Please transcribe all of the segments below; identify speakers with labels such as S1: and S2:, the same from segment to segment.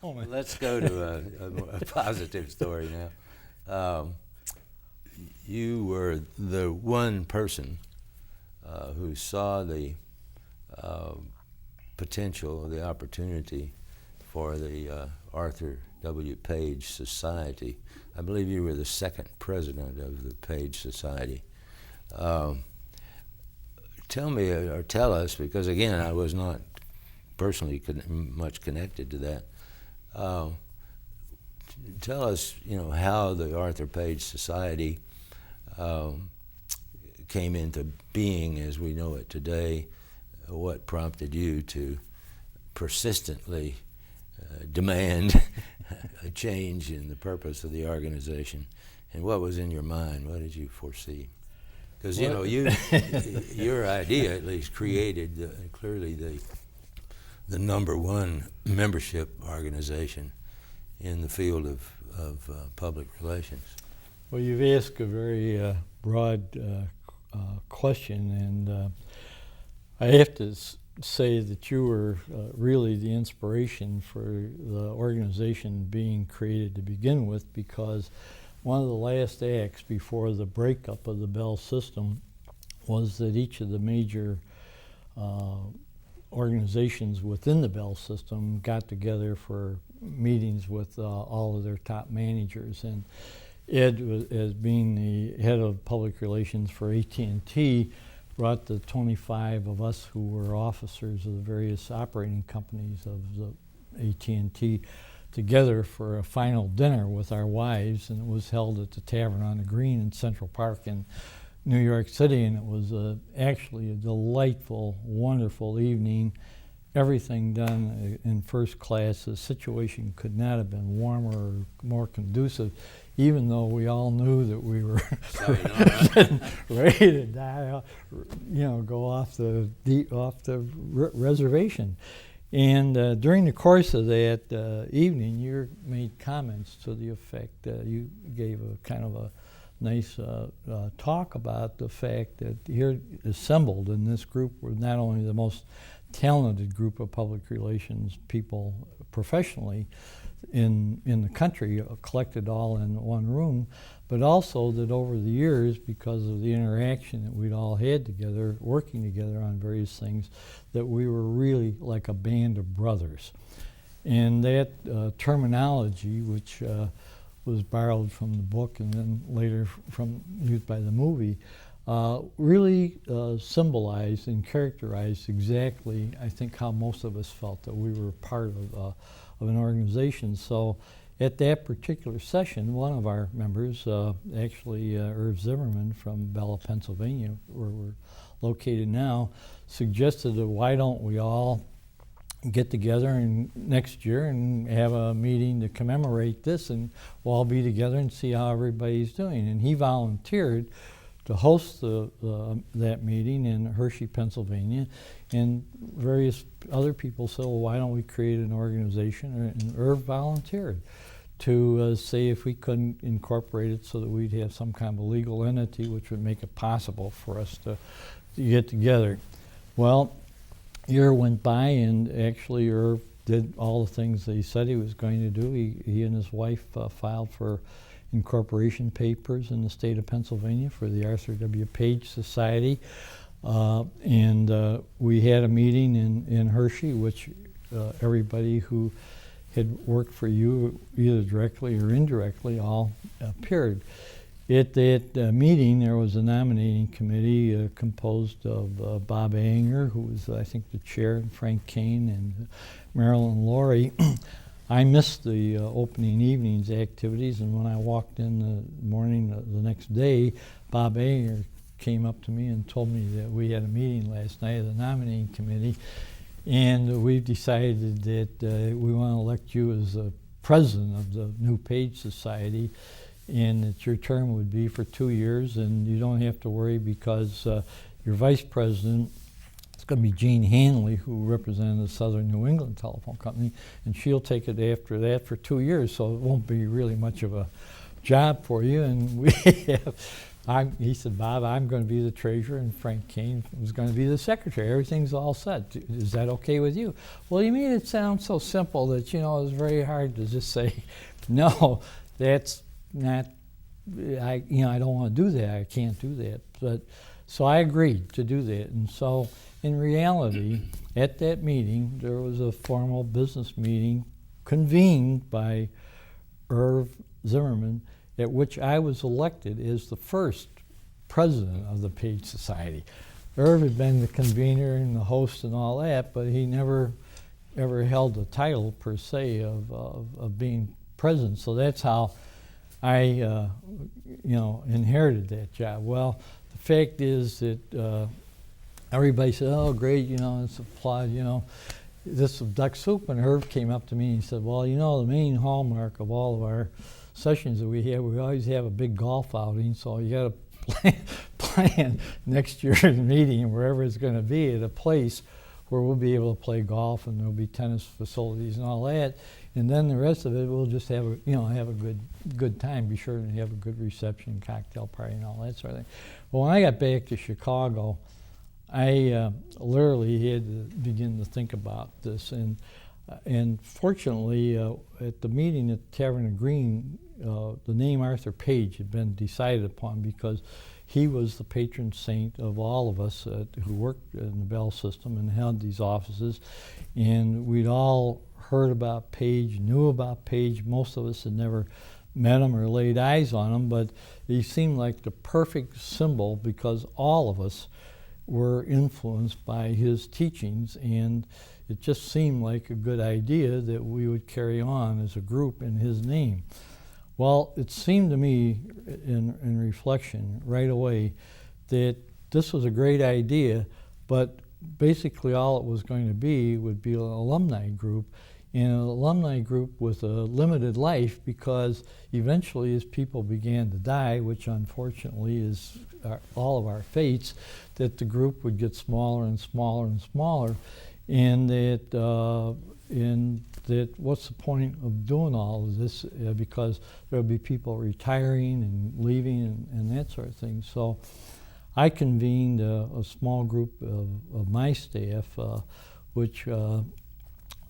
S1: Oh, man.
S2: Let's go to a positive story now. You were the one person who saw the uh, potential, the opportunity for the Arthur W. Page Society. I believe you were the second president of the Page Society. Um, Tell me or tell us, because again, I was not personally much connected to that. Uh, Tell us, how the Arthur Page Society um, came into being as we know it today. What prompted you to persistently demand a change in the purpose of the organization, and what was in your mind? What did you foresee? Because your idea at least created clearly the number one membership organization in the field of public relations.
S1: Well, you've asked a very broad question, and I have to say that you were really the inspiration for the organization being created to begin with, because one of the last acts before the breakup of the Bell system was that each of the major organizations within the Bell system got together for meetings with all of their top managers. And Ed, as being the head of public relations for AT&T, brought the 25 of us who were officers of the various operating companies of the AT&T together for a final dinner with our wives, and it was held at the Tavern on the Green in Central Park in New York City, and it was actually a delightful, wonderful evening. Everything done in first class. The situation could not have been warmer or more conducive, even though we all knew that we were ready to die, go off the reservation. And during the course of that evening, you made comments to the effect that you gave a kind of a nice talk about the fact that here assembled in this group were not only the most talented group of public relations people professionally in the country, collected all in one room, but also that over the years, because of the interaction that we'd all had together, working together on various things, that we were really like a band of brothers. And that terminology, which was borrowed from the book and then later from used by the movie, really symbolized and characterized exactly, I think, how most of us felt that we were part of an organization. So at that particular session, one of our members, actually Irv Zimmerman from Bella, Pennsylvania, where we're located now, suggested that why don't we all get together next year and have a meeting to commemorate this, and we'll all be together and see how everybody's doing. And he volunteered to host that meeting in Hershey, Pennsylvania, and various other people said, well, why don't we create an organization? And Irv volunteered to say if we couldn't incorporate it so that we'd have some kind of a legal entity which would make it possible for us to get together. Well, a year went by, and actually Irv did all the things that he said he was going to do. He and his wife filed for incorporation papers in the state of Pennsylvania for the Arthur W. Page Society. And we had a meeting in Hershey, which everybody who had worked for you, either directly or indirectly, all appeared. At that meeting, there was a nominating committee composed of Bob Anger, who was, I think, the chair, and Frank Kane and Marilyn Laurie. I missed the opening evening's activities, and when I walked in the morning the next day, Bob Anger came up to me and told me that we had a meeting last night of the nominating committee, and we've decided that we want to elect you as the president of the new Page Society, and that your term would be for 2 years, and you don't have to worry because your vice president is going to be Jean Hanley, who represented the Southern New England Telephone Company, and she'll take it after that for 2 years, so it won't be really much of a job for you. And we have he said, Bob, I'm going to be the treasurer, and Frank Kane was going to be the secretary. Everything's all set. Is that okay with you? Well, you made it sound so simple that, it was very hard to just say, no, that's not, I don't want to do that. I can't do that. But so I agreed to do that. And so in reality, at that meeting, there was a formal business meeting convened by Irv Zimmerman, at which I was elected as the first president of the Page Society. Irv had been the convener and the host and all that, but he never ever held the title per se of being president. So that's how I inherited that job. Well, the fact is that everybody said, oh, great, it's applause, this was duck soup. And Herb came up to me and he said, well, the main hallmark of all of our sessions that we always have a big golf outing, so you got to plan next year's meeting, wherever it's going to be, at a place where we'll be able to play golf and there'll be tennis facilities and all that. And then the rest of it, we'll just have a good time. Be sure to have a good reception, cocktail party, and all that sort of thing. Well, when I got back to Chicago, I literally had to begin to think about this. And fortunately, at the meeting at Tavern of Green, the name Arthur Page had been decided upon because he was the patron saint of all of us who worked in the Bell system and held these offices. And we'd all heard about Page, knew about Page. Most of us had never met him or laid eyes on him, but he seemed like the perfect symbol because all of us were influenced by his teachings, and it just seemed like a good idea that we would carry on as a group in his name. Well, it seemed to me in reflection right away that this was a great idea, but basically all it was going to be would be an alumni group, and an alumni group with a limited life, because eventually as people began to die, which unfortunately is all of our fates, that the group would get smaller and smaller and smaller, and that what's the point of doing all of this, because there'll be people retiring and leaving and that sort of thing. So I convened a small group of my staff, which John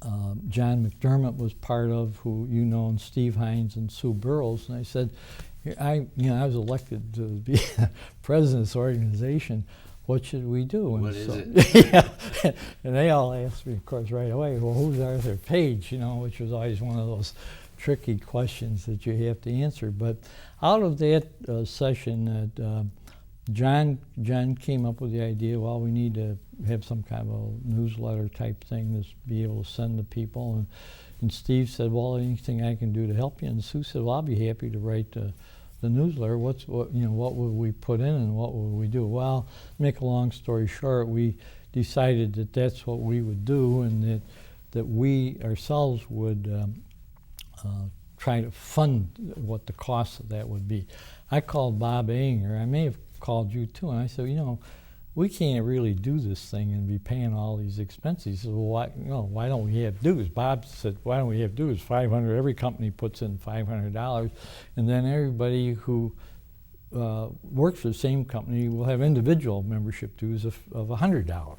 S1: McDermott was part of, who and Steve Hines and Sue Burrows, and I said, I was elected to be president of this organization. What should we do? And
S2: what is it?
S1: Yeah, and they all asked me, of course, right away, well, who's Arthur Page, which was always one of those tricky questions that you have to answer. But out of that session, John came up with the idea, well, we need to have some kind of a newsletter type thing to be able to send to people. And Steve said, well, anything I can do to help you? And Sue said, well, I'll be happy to write the newsletter. What would we put in and what would we do? Well, make a long story short, we decided that that's what we would do, and that we ourselves would try to fund what the cost of that would be. I called Bob Anger. I may have called you too, and I said, we can't really do this thing and be paying all these expenses. He said, well, why don't we have dues? Bob said, why don't we have dues? $500, every company puts in $500, and then everybody who works for the same company will have individual membership dues of $100.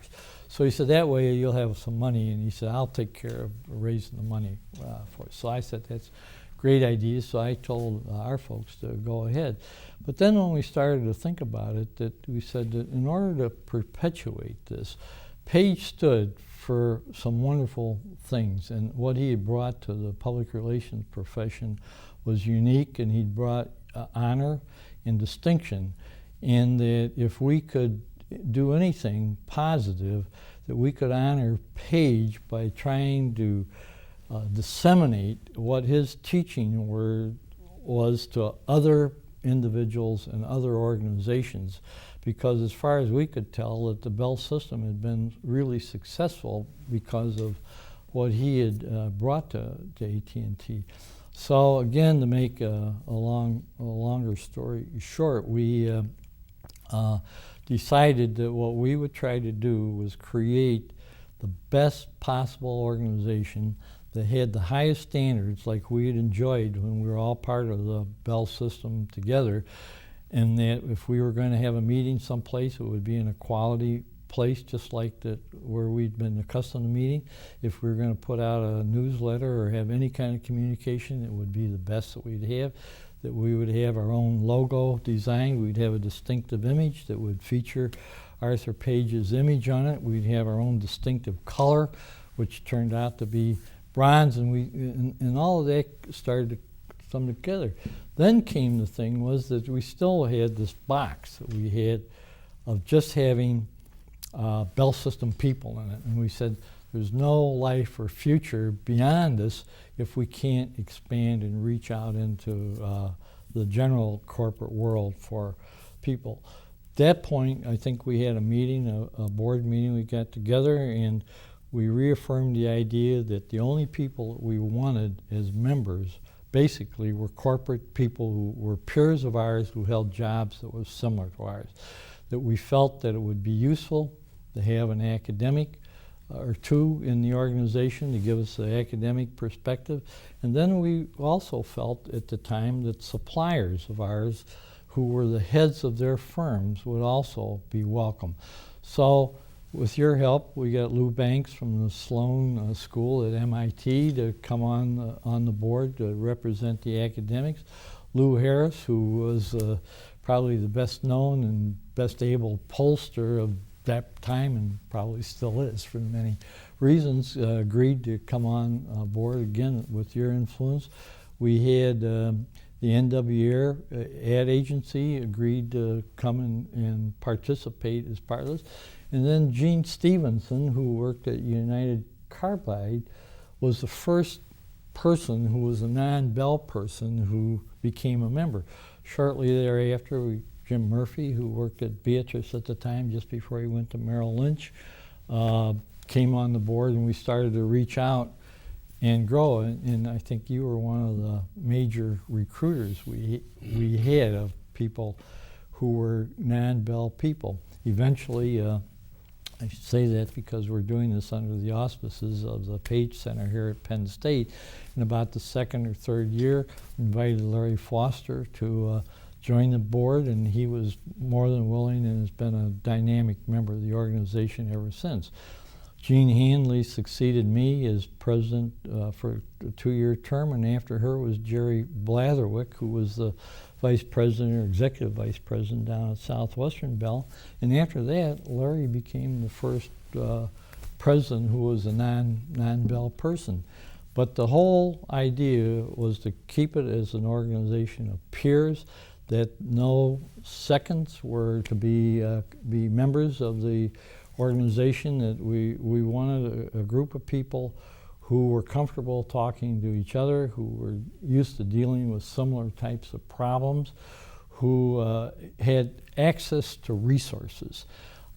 S1: So he said, that way you'll have some money, and he said, I'll take care of raising the money for it. So I said, that's a great idea, so I told our folks to go ahead. But then when we started to think about it, that we said that in order to perpetuate this, Page stood for some wonderful things, and what he had brought to the public relations profession was unique, and he'd brought honor and distinction, and that if we could do anything positive, that we could honor Page by trying to disseminate what his teaching was to other individuals and other organizations, because as far as we could tell, that the Bell system had been really successful because of what he had brought to AT&T. So again, to make a longer story short, we decided that what we would try to do was create the best possible organization that had the highest standards, like we had enjoyed when we were all part of the Bell system together, and that if we were going to have a meeting someplace, it would be in a quality place, just like that where we'd been accustomed to meeting. If we were going to put out a newsletter or have any kind of communication, it would be the best that we'd have. That we would have our own logo designed. We'd have a distinctive image that would feature Arthur Page's image on it. We'd have our own distinctive color, which turned out to be bronze, and all of that started to come together. Then came the thing was that we still had this box that we had of just having Bell System people in it, and we said there's no life or future beyond this if we can't expand and reach out into the general corporate world for people. At that point, I think we had a meeting, a board meeting. We got together and we reaffirmed the idea that the only people that we wanted as members basically were corporate people who were peers of ours who held jobs that were similar to ours. That we felt that it would be useful to have an academic or two in the organization to give us the academic perspective. And then we also felt at the time that suppliers of ours who were the heads of their firms would also be welcome. So with your help, we got Lou Banks from the Sloan School at MIT to come on the board to represent the academics. Lou Harris, who was probably the best known and best able pollster of that time and probably still is for many reasons, agreed to come on board again with your influence. We had the NWR ad agency agreed to come and participate as part of this. And then Gene Stevenson, who worked at United Carbide, was the first person who was a non-Bell person who became a member. Shortly thereafter, Jim Murphy, who worked at Beatrice at the time, just before he went to Merrill Lynch, came on the board, and we started to reach out and grow. And I think you were one of the major recruiters we had of people who were non-Bell people. Eventually, I should say that because we're doing this under the auspices of the Page Center here at Penn State. In about the second or third year, invited Larry Foster to join the board, and he was more than willing and has been a dynamic member of the organization ever since. Jean Handley succeeded me as president for a 2-year term, and after her was Jerry Blatherwick, who was the vice president or executive vice president down at Southwestern Bell. And after that, Larry became the first president who was a non-Bell person. But the whole idea was to keep it as an organization of peers, that no seconds were to be members of the organization, that we wanted a group of people who were comfortable talking to each other, who were used to dealing with similar types of problems, who had access to resources.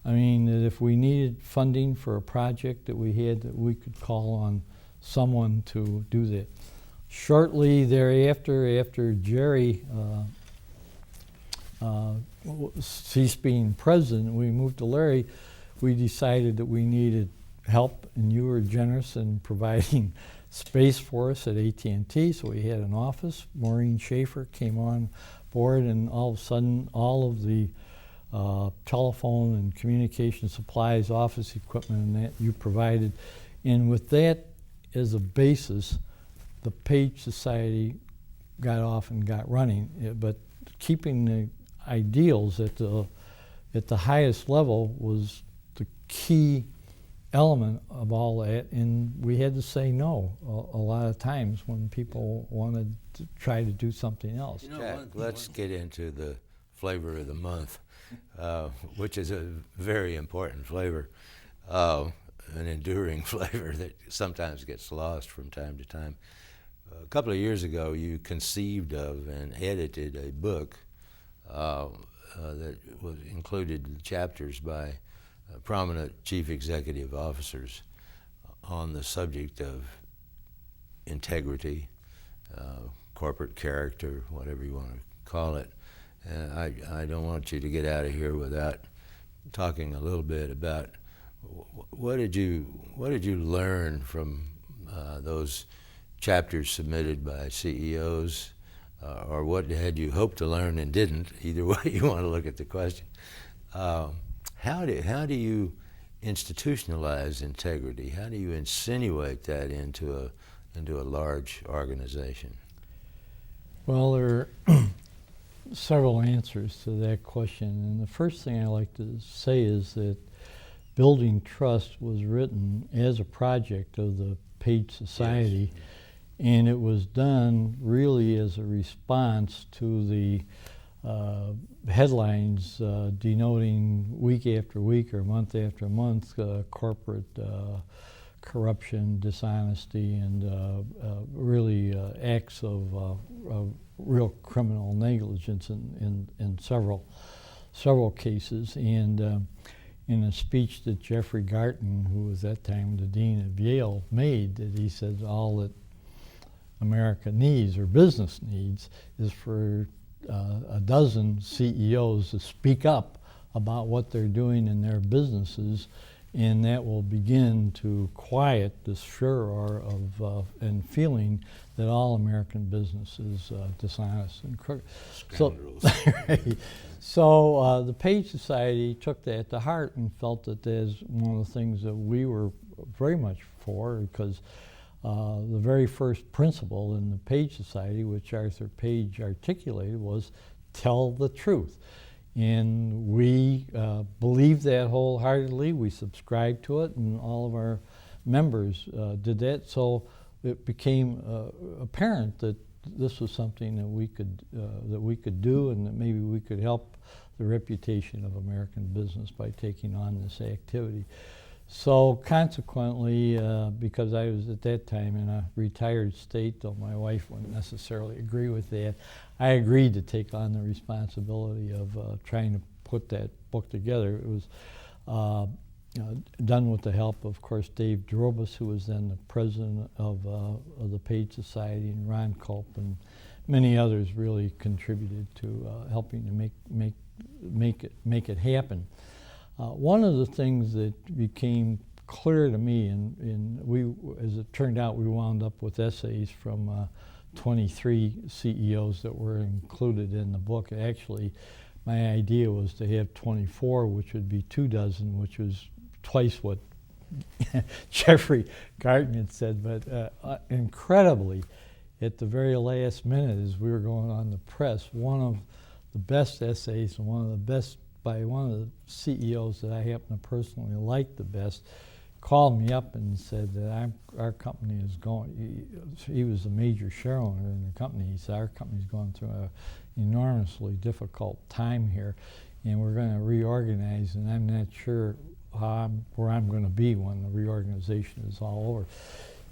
S1: I mean, that if we needed funding for a project that we had, that we could call on someone to do that. Shortly thereafter, after Jerry ceased being president, we moved to Larry. We decided that we needed help, and you were generous in providing space for us at AT&T, so we had an office. Maureen Schaefer came on board, and all of a sudden, all of the telephone and communication supplies, office equipment, and that you provided. And with that as a basis, the Page Society got off and got running. But keeping the ideals at the highest level was the key element of all that, and we had to say no a lot of times when people wanted to try to do something else.
S2: Jack, let's get into the flavor of the month, which is a very important flavor, an enduring flavor that sometimes gets lost from time to time. A couple of years ago, you conceived of and edited a book that included chapters by prominent chief executive officers on the subject of integrity, corporate character, whatever you want to call it. And I don't want you to get out of here without talking a little bit about what did you learn from those chapters submitted by CEOs or what had you hoped to learn and didn't? Either way you want to look at the question. How do you institutionalize integrity? How do you insinuate that into a large organization?
S1: Well, there are several answers to that question, and the first thing I like to say is that Building Trust was written as a project of the Page Society,
S2: Yes.
S1: and it was done really as a response to the headlines denoting week after week or month after month corporate corruption, dishonesty, and really acts of real criminal negligence in several cases. And in a speech that Jeffrey Garten, who was at that time the dean of Yale, made, that he said all that America needs, or business needs, is for a dozen CEOs to speak up about what they're doing in their businesses, and that will begin to quiet this furor of and feeling that all American business is dishonest and crooked. So the Page Society took that to heart and felt that there's one of the things that we were very much for, because the very first principle in the Page Society, which Arthur Page articulated, was tell the truth. And we believed that wholeheartedly. We subscribed to it, and all of our members did that. So it became apparent that this was something that we could do, and that maybe we could help the reputation of American business by taking on this activity. So consequently, because I was at that time in a retired state, though my wife wouldn't necessarily agree with that, I agreed to take on the responsibility of trying to put that book together. It was done with the help, of course, Dave Drobus, who was then the president of the Page Society, and Ron Culp, and many others really contributed to helping to make it happen. One of the things that became clear to me, and we, as it turned out, we wound up with essays from 23 CEOs that were included in the book. Actually, my idea was to have 24, which would be 24, which was twice what Jeffrey Garten had said. But incredibly, at the very last minute, as we were going on the press, one of the best essays and one of the best by one of the CEOs that I happen to personally like the best, called me up and said that our company is going, he was a major shareholder in the company, he said our company's going through an enormously difficult time here, and we're going to reorganize, and I'm not sure where I'm going to be when the reorganization is all over.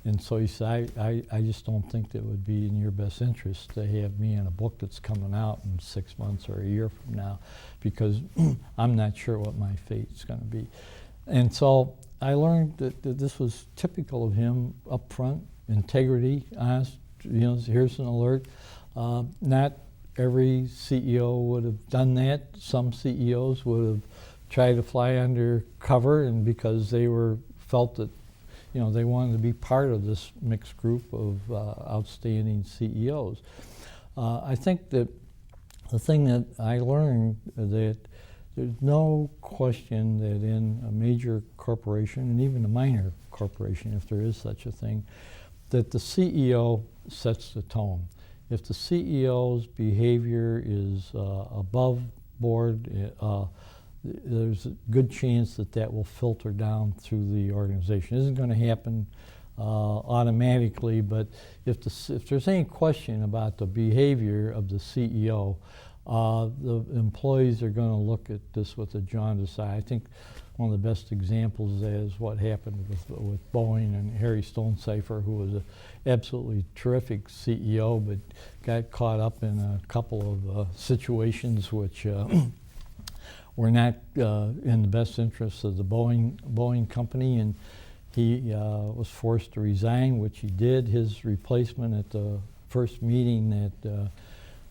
S1: And so he said, I just don't think that it would be in your best interest to have me in a book that's coming out in 6 months or a year from now, because I'm not sure what my fate's going to be. And so I learned that this was typical of him, upfront, integrity, honest, here's an alert. Not every CEO would have done that. Some CEOs would have tried to fly under cover, and because they felt that they wanted to be part of this mixed group of outstanding CEOs. I think that the thing that I learned, that there's no question that in a major corporation, and even a minor corporation, if there is such a thing, that the CEO sets the tone. If the CEO's behavior is above board, there's a good chance that will filter down through the organization. It isn't going to happen automatically, but if there's any question about the behavior of the CEO, the employees are going to look at this with a jaundiced eye. I think one of the best examples is what happened with Boeing and Harry Stonecipher, who was an absolutely terrific CEO, but got caught up in a couple of situations which were not in the best interests of the Boeing company, and he was forced to resign, which he did. His replacement at the first meeting that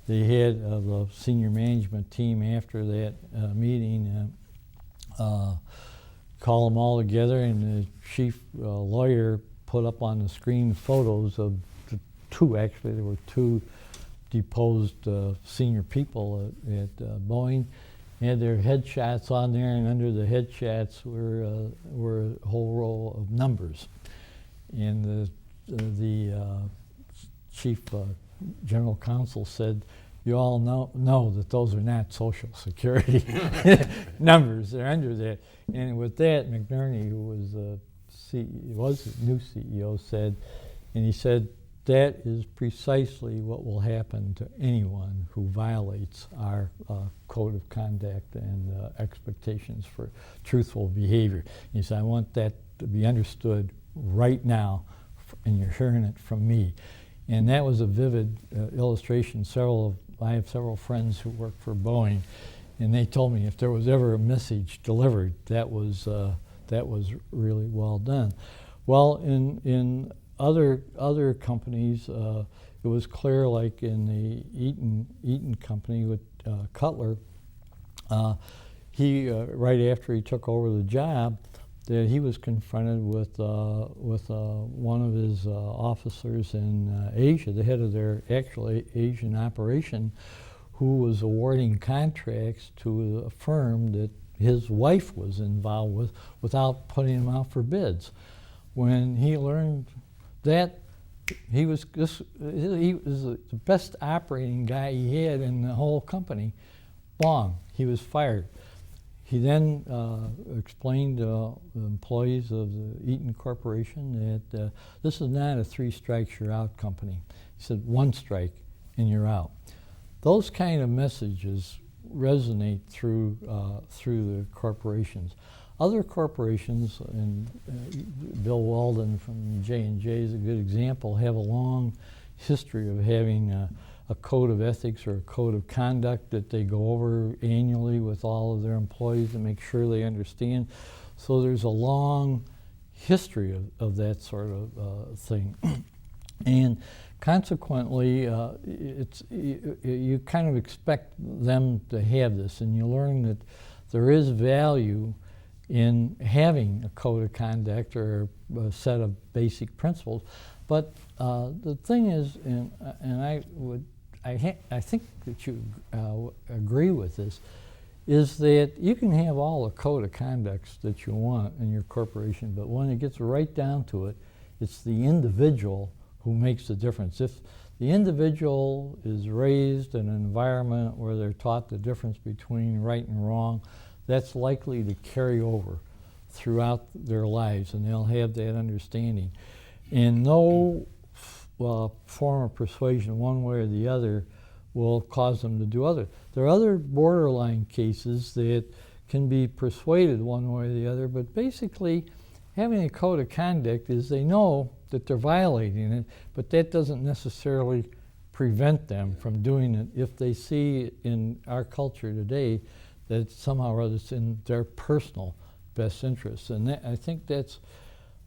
S1: they had of the senior management team after that meeting called them all together, and the chief lawyer put up on the screen photos of there were two deposed senior people at Boeing. Had their headshots on there, and under the headshots were a whole row of numbers. And the chief general counsel said, "You all know that those are not Social Security numbers. They're under that." And with that, McNerney, who was the new CEO, said, and he said, "That is precisely what will happen to anyone who violates our code of conduct and expectations for truthful behavior." He said, "I want that to be understood right now, and you're hearing it from me." And that was a vivid illustration. I have several friends who work for Boeing, and they told me if there was ever a message delivered, that was really well done. Well, in other companies, it was clear, like in the Eaton company with Cutler, he right after he took over the job, that he was confronted with one of his officers in Asia, the head of their actual Asian operation, who was awarding contracts to a firm that his wife was involved with without putting them out for bids. When he learned that, he was the best operating guy he had in the whole company. Bong, he was fired. He then explained to the employees of the Eaton Corporation that this is not a 3 strikes you're out company. He said 1 strike and you're out. Those kind of messages resonate through the corporations. Other corporations, and Bill Walden from J&J is a good example, have a long history of having a code of ethics or a code of conduct that they go over annually with all of their employees to make sure they understand. So there's a long history of that sort of thing. And consequently, you kind of expect them to have this, and you learn that there is value in having a code of conduct or a set of basic principles. But the thing is, and I think that you agree with this, is that you can have all the code of conducts that you want in your corporation, but when it gets right down to it, it's the individual who makes the difference. If the individual is raised in an environment where they're taught the difference between right and wrong, that's likely to carry over throughout their lives, and they'll have that understanding. And no form of persuasion, one way or the other, will cause them to do other. There are other borderline cases that can be persuaded one way or the other, but basically having a code of conduct is they know that they're violating it, but that doesn't necessarily prevent them from doing it if they see in our culture today that somehow or other it's in their personal best interests. And I think that's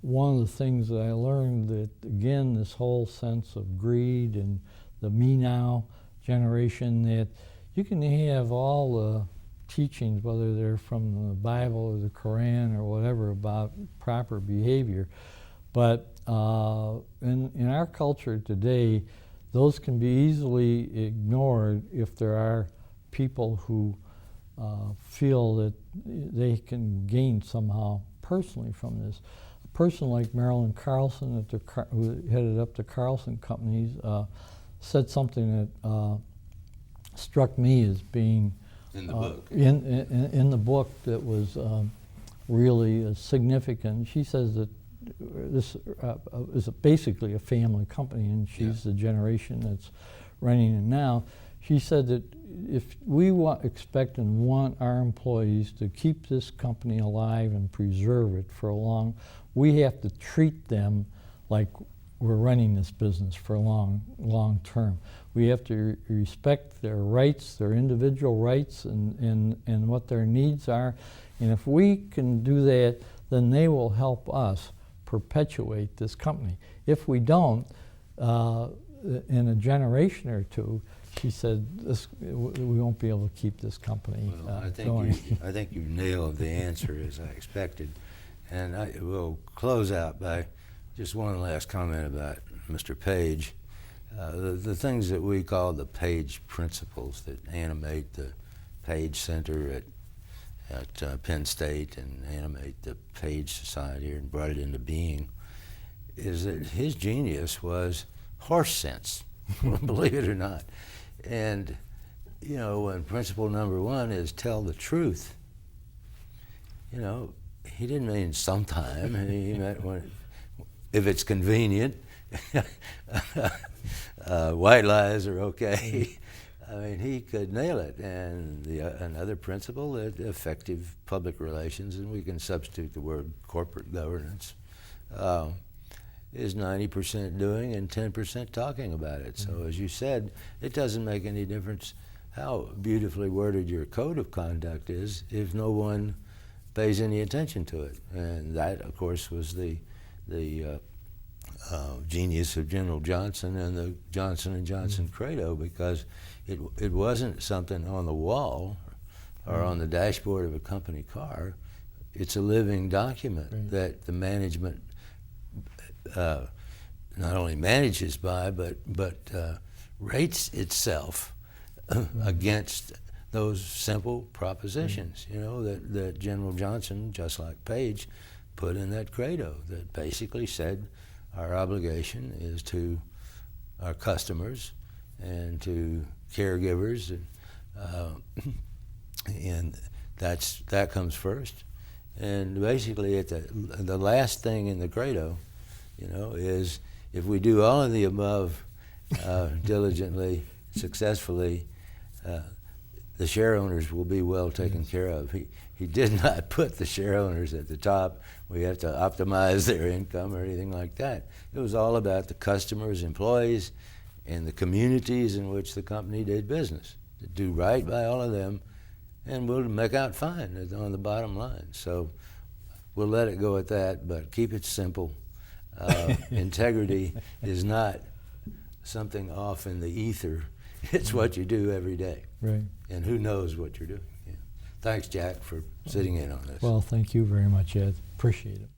S1: one of the things that I learned, that again, this whole sense of greed and the me now generation, that you can have all the teachings, whether they're from the Bible or the Quran or whatever, about proper behavior, but in our culture today, those can be easily ignored if there are people who feel that they can gain somehow personally from this. A person like Marilyn Carlson, who headed up the Carlson companies, said something that struck me as being
S2: in the book.
S1: In the book that was really significant. She says that this is basically a family company, and she's the generation that's running it now. She said that if we expect and want our employees to keep this company alive and preserve it for we have to treat them like we're running this business for long term. We have to respect their rights, their individual rights, and what their needs are. And if we can do that, then they will help us perpetuate this company. If we don't, in a generation or two, she said, we won't be able to keep this company going.
S2: I think you nailed the answer as I expected. And I will close out by just one last comment about Mr. Page. The things that we call the Page principles that animate the Page Center at Penn State and animate the Page Society and brought it into being, is that his genius was horse sense, believe it or not. And, you know, when principle number one is tell the truth, you know, he didn't mean sometime. He meant when, if it's convenient. White lies are okay. I mean, he could nail it. And another principle, that effective public relations, and we can substitute the word corporate governance, is 90% doing and 10% talking about it. So as you said, it doesn't make any difference how beautifully worded your code of conduct is if no one pays any attention to it. And that, of course, was the genius of General Johnson and the Johnson & Johnson credo, because it wasn't something on the wall or on the dashboard of a company car. It's a living document that the management not only manages by, but rates itself against those simple propositions, you know, that General Johnson, just like Page, put in that credo that basically said our obligation is to our customers and to caregivers, and that comes first. And basically, at the last thing in the credo, you know, is if we do all of the above diligently, successfully, the share owners will be well taken care of. He did not put the share owners at the top. We have to optimize their income or anything like that. It was all about the customers, employees, and the communities in which the company did business. To do right by all of them, and we'll make out fine on the bottom line. So we'll let it go at that, but keep it simple. Integrity is not something off in the ether. It's what you do every day.
S1: Right.
S2: And who knows what you're doing. Yeah. Thanks, Jack, for sitting in on this.
S1: Well, thank you very much, Ed. Appreciate it.